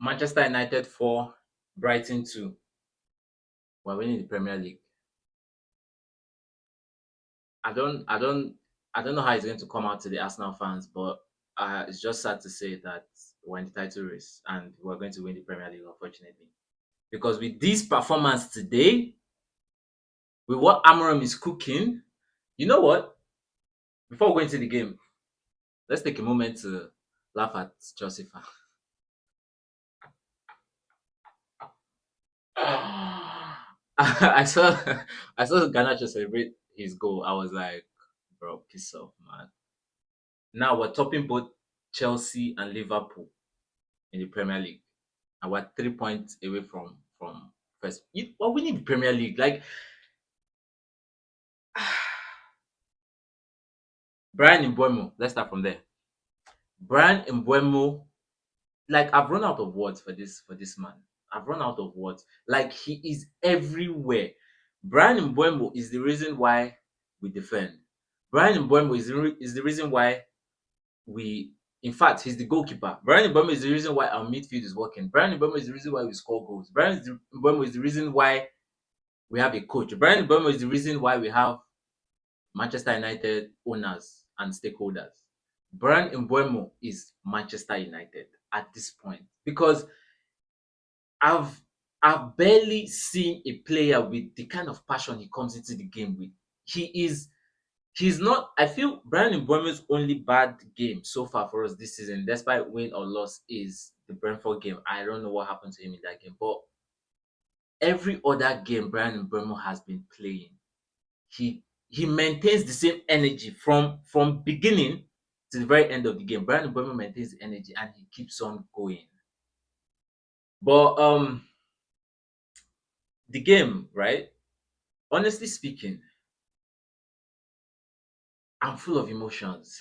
Manchester United 4, Brighton 2. We're winning the Premier League. I don't I don't I don't know how it's going to come out to the Arsenal fans, but it's just sad to say that we're in the title race and we're going to win the Premier League, unfortunately. Because with this performance today, with what Amorim is cooking, you know what? Before we go into the game, let's take a moment to laugh at Chelsea fan. I saw Garnacho celebrate his goal. I was like, bro, piss off, man. Now we're topping both Chelsea and Liverpool in the Premier League, and we're 3 points away from first. Well, we need the Premier League. Like Brian Mbuemo. Let's start from there. Brian Mbuemo, like I've run out of words for this man. I've run out of words. Like he is everywhere. Brian Mbuemo is the reason why we defend. Brian Mbuemo is the reason why we in fact he's the goalkeeper. Brian Mbuemo is the reason why our midfield is working. Brian Mbuemo is the reason why we score goals. Mbuemo is the reason why we have a coach. Brian Mbuemo is the reason why we have Manchester United owners and stakeholders. Brian Mbuemo is Manchester United at this point because I've I've barely seen a player with the kind of passion he comes into the game with. He is he's not. I feel Brian Mbuemo's only bad game so far for us this season, despite win or loss, is the Brentford game. I don't know what happened to him in that game, but every other game Brian Mbuemo has been playing, he maintains the same energy from beginning to the very end of the game. Brian Mbuemo maintains the energy and he keeps on going. But the game, right? Honestly speaking, I'm full of emotions.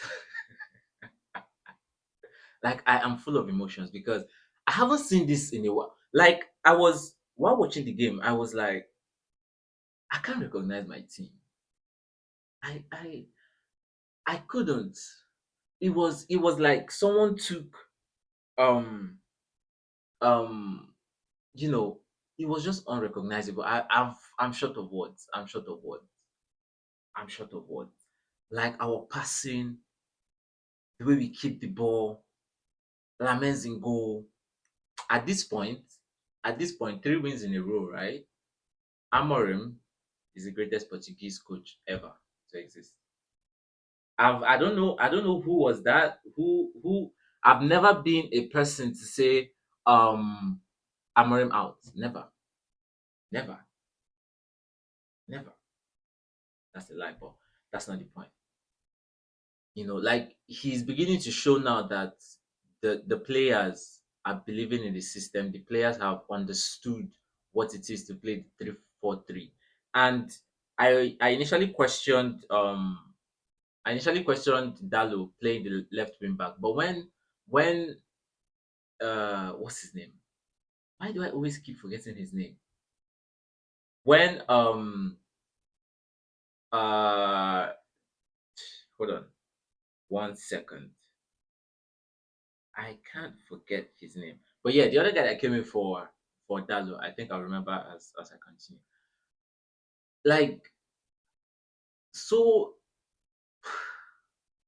Like I am full of emotions because I haven't seen this in a while. Like I was while watching the game, I was like, I can't recognize my team. I I I couldn't. It was like someone took um um you know it was just unrecognizable. I'm short of words. I'm short of words. Like our passing, the way we keep the ball, Lamens in goal. At this point, three wins in a row, right? Amorim is the greatest Portuguese coach ever to exist. I don't know who was that. Who I've never been a person to say Amorim out. Never, never, never. That's a lie, but that's not the point. Like he's beginning to show now that the players are believing in the system. The players have understood what it is to play the 3-4-3. And I initially questioned Dalo playing the left wing back, but when what's his name? Why do I always keep forgetting his name? When uh hold on 1 second. I can't forget his name. But yeah, the other guy that came in for Dalo, I think I'll remember as I continue. Like so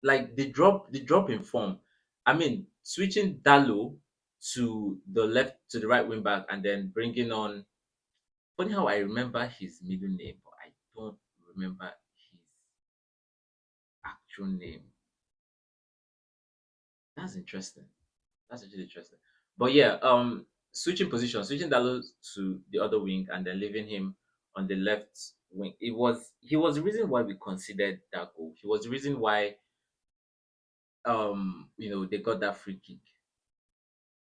like the drop in form. I mean, switching Dalo to the left to the right wing back and then bringing on. Funny how I remember his middle name, but I don't remember his actual name. That's interesting. That's actually interesting. But yeah, switching Dalo to the other wing and then leaving him on the left wing. He was the reason why we considered that goal. He was the reason why they got that free kick.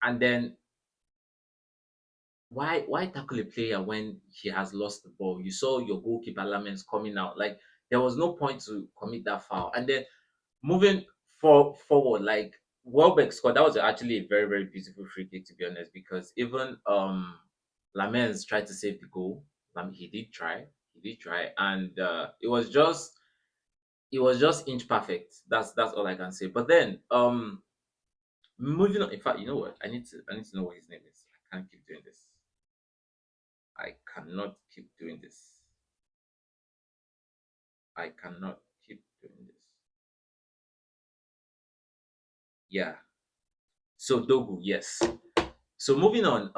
And then why tackle a player when he has lost the ball? You saw your goalkeeper Lamens coming out. Like there was no point to commit that foul. And then moving forward, like Welbeck scored. That was actually a very very beautiful free kick to be honest, because even Lamens tried to save the goal. He did try, and it was just inch perfect. That's all I can say. But then moving on. In fact, you know what? I need to know what his name is. can't keep doing this. I cannot keep doing this. I cannot keep doing this. Yeah. So Dogu, yes. So moving on,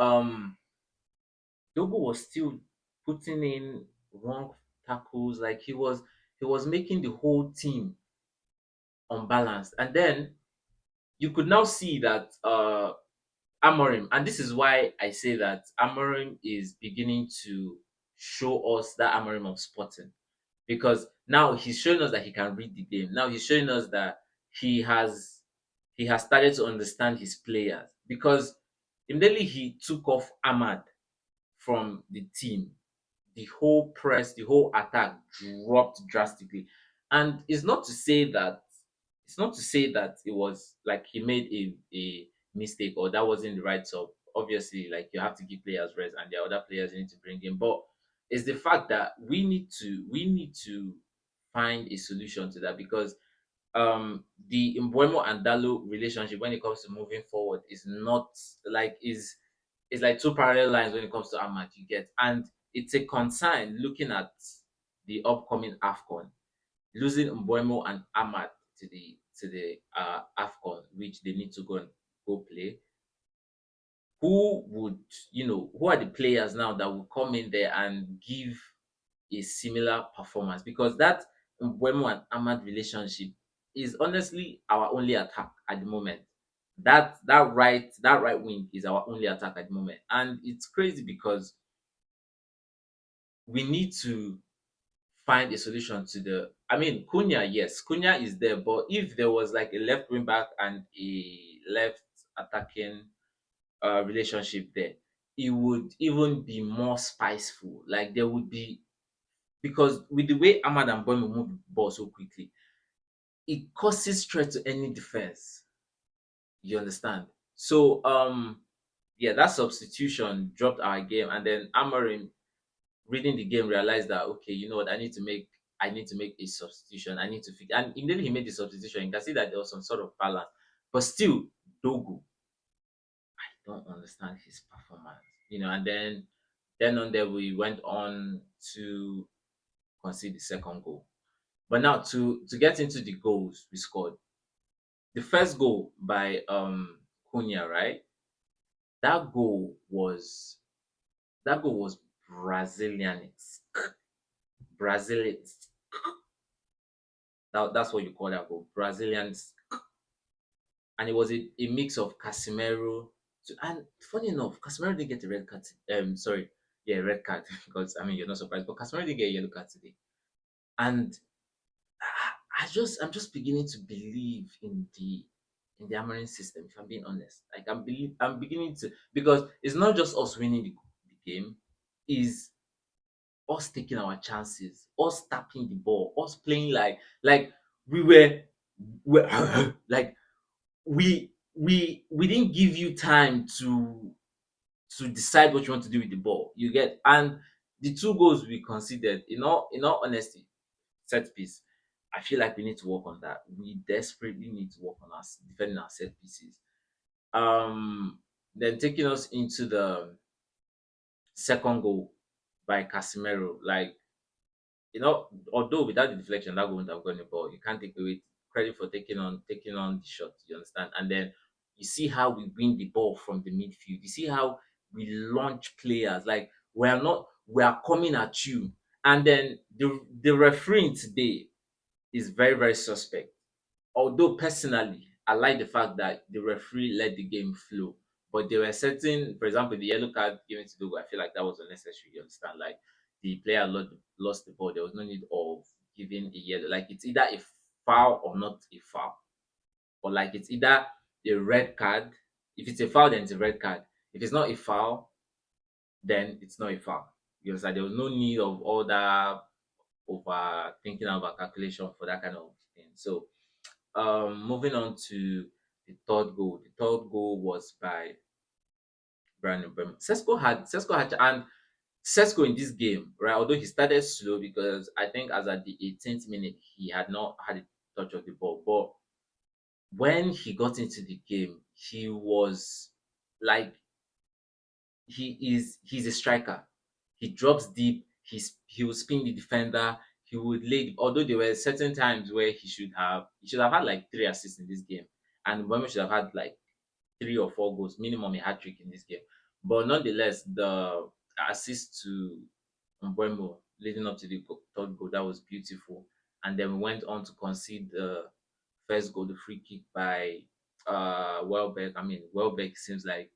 Dogu was still putting in wrong tackles, like he was making the whole team unbalanced. And then you could now see that Amorim, and this is why I say that Amorim is beginning to show us that Amorim of Sporting, because now he's showing us that he can read the game. Now he's showing us that he has he has started to understand his players, because immediately he took off Ahmad from the team, the whole press, the whole attack dropped drastically. And it's not to say that it was like he made a mistake or that wasn't the right sub. Obviously, like you have to give players rest and there are other players you need to bring in. But it's the fact that we need to find a solution to that, because the Mbuemo and Dalo relationship when it comes to moving forward is not like is it's like two parallel lines when it comes to Ahmad, you get. And it's a concern looking at the upcoming AFCON. Losing Mbuemo and Ahmad to the AFCON, which they need to go play. Who would who are the players now that will come in there and give a similar performance? Because that Mbuemo and Ahmad relationship is honestly our only attack at the moment. That right wing is our only attack at the moment, and it's crazy because we need to find a solution to the. I mean, Cunha, yes, Cunha is there, but if there was like a left wing back and a left attacking relationship there, it would even be more spiceful. Like there would be, because with the way Ahmad and Boy move the ball so quickly, it causes threat to any defense. You understand? So yeah, that substitution dropped our game, and then Amorim, reading the game, realized that okay, you know what, I need to make a substitution. I need to fix, and immediately he made the substitution. You can see that there was some sort of balance, but still, Dogu, I don't understand his performance. And then on there we went on to concede the second goal. But now to get into the goals we scored, the first goal by Cunha, right? That goal was that goal was Brazilian. Brazilian. That's what you call that goal. Brazilians. And it was a mix of Casemiro and funny enough, Casemiro didn't get a red card. Sorry, yeah, red card because I mean you're not surprised, but Casemiro didn't get a yellow card today. And I'm just beginning to believe in the Amarin system. If I'm being honest, like I'm beginning to, because it's not just us winning the game, is us taking our chances, us tapping the ball, us playing like we were like we didn't give you time to decide what you want to do with the ball. You get. And the two goals we conceded, in all honesty, set piece. I feel like we need to work on that. We desperately need to work on us defending our set pieces. Then taking us into the second goal by Casemiro, like, although without the deflection, that wouldn't have gone the ball. You can't take away credit for taking on the shot. You understand? And then you see how we win the ball from the midfield. You see how we launch players. Like we are coming at you. And then the referee today is very, very suspect. Although personally, I like the fact that the referee let the game flow. But there were certain, for example, the yellow card given to Dogo, I feel like that was unnecessary. You understand? Like the player lost the ball. There was no need of giving a yellow. Like it's either a foul or not a foul. Or like it's either a red card. If it's a foul, then it's a red card. If it's not a foul, then it's not a foul. You understand? There was no need of all that overthinking, over calculation for that kind of thing. So moving on to the third goal. The third goal was by Brandon Bremer. Sesko had, and Sesko in this game, right? Although he started slow, because I think as at the 18th minute he had not had a touch of the ball, but when he got into the game, he was like he's a striker. He drops deep. He will spin the defender. He would lay. Although there were certain times where he should have had like 3 assists in this game, and Mbeumo should have had like 3 or 4 goals, minimum a hat trick in this game. But nonetheless, the assist to Mbeumo leading up to the third goal, that was beautiful. And then we went on to concede the first goal, the free kick by Welbeck. I mean, Welbeck seems like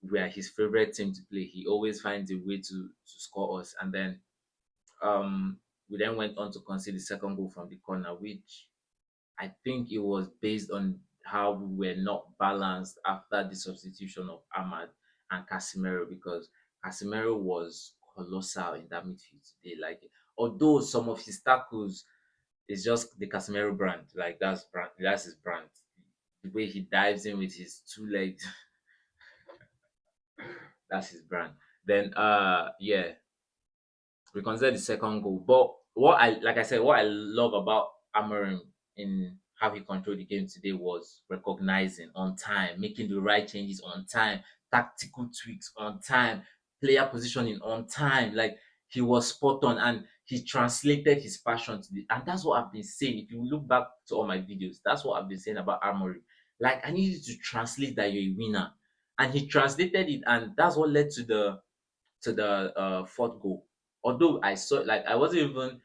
we are his favorite team to play. He always finds a way to score us. And then we then went on to concede the second goal from the corner, which I think it was based on how we were not balanced after the substitution of Ahmad and Casemiro, because Casemiro was colossal in that midfield today. Like, although some of his tackles is just the Casemiro brand, like that's his brand. The way he dives in with his 2 legs, that's his brand. Then yeah, we consider the second goal. But like I said, what I love about Amorim in how he controlled the game today was recognizing on time, making the right changes on time, tactical tweaks on time, player positioning on time. Like, he was spot on, and he translated his passion to the, and that's what I've been saying. If you look back to all my videos, that's what I've been saying about Amorim. Like, I need you to translate that you're a winner. And he translated it, and that's what led to the fourth goal. Although I saw, like, I wasn't even,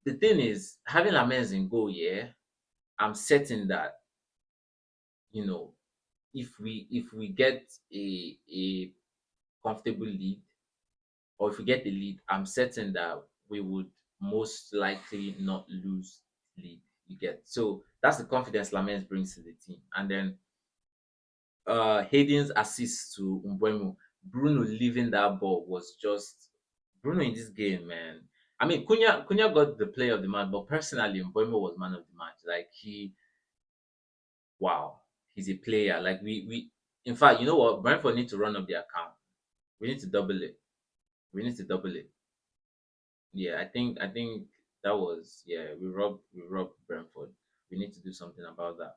the thing is, having Lamens in goal, yeah, I'm certain that, you know, if we get a comfortable lead, or if we get the lead, I'm certain that we would most likely not lose lead. You get, so that's the confidence Lamens brings to the team. And then Hayden's assist to Mbeumo, Bruno leaving that ball was just Bruno in this game, man. I mean, Cunha got the player of the match, but personally, Mbeumo was man of the match. Like, wow, he's a player. Like, in fact, you know what? Brentford need to run up their account. We need to double it. We need to double it. Yeah, I think that was, yeah. We robbed Brentford. We need to do something about that.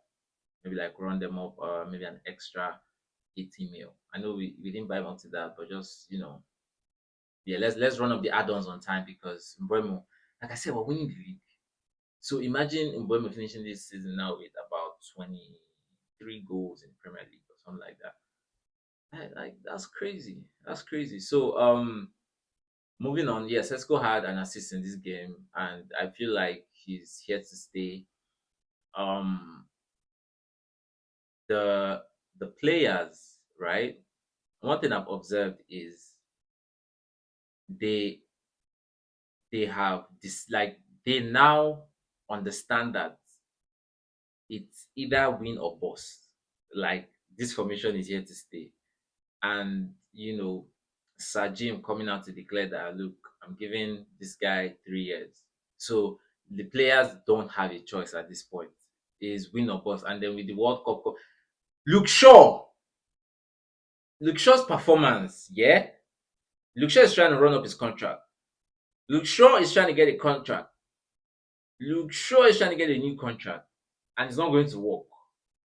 Maybe like run them up, maybe an extra 80 mil. I know we didn't buy up to that, but just, yeah, let's run up the add-ons on time, because Mbeumo, like I said, we're winning the league. So imagine Mbeumo finishing this season now with about 23 goals in Premier League or something like that. Like, that's crazy. That's crazy. So moving on, yes, Sesko had an assist in this game, and I feel like he's here to stay. Um the the players, right? One thing I've observed is they they have this, like, they now understand that it's either win or bust. Like, this formation is here to stay. And Sir Jim coming out to declare that, look, I'm giving this guy 3 years. So the players don't have a choice at this point. Is win or bust. And then with the World Cup, Luke Shaw, Luke Shaw's performance, yeah. Luke Shaw is trying to run up his contract. Luke Shaw is trying to get a contract. Luke Shaw is trying to get a new contract, and it's not going to work.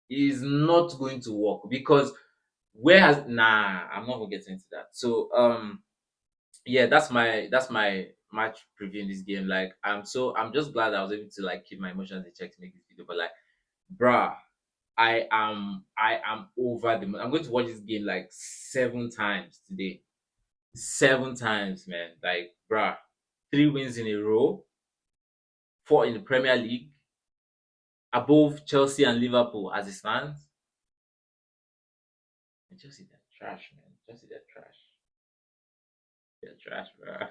Is not going to work, because where has nah, I'm not gonna get into that. So yeah, that's my match preview in this game. Like, I'm just glad I was able to, like, keep my emotions in check to make this video. But, like, bruh, I am over the moon. I'm going to watch this game like 7 times today. 7 times, man. Like, bruh, 3 wins in a row, 4 in the Premier League, above Chelsea and Liverpool as it stands. And Chelsea, they're trash, man. Chelsea, they're trash. They're trash, bruh.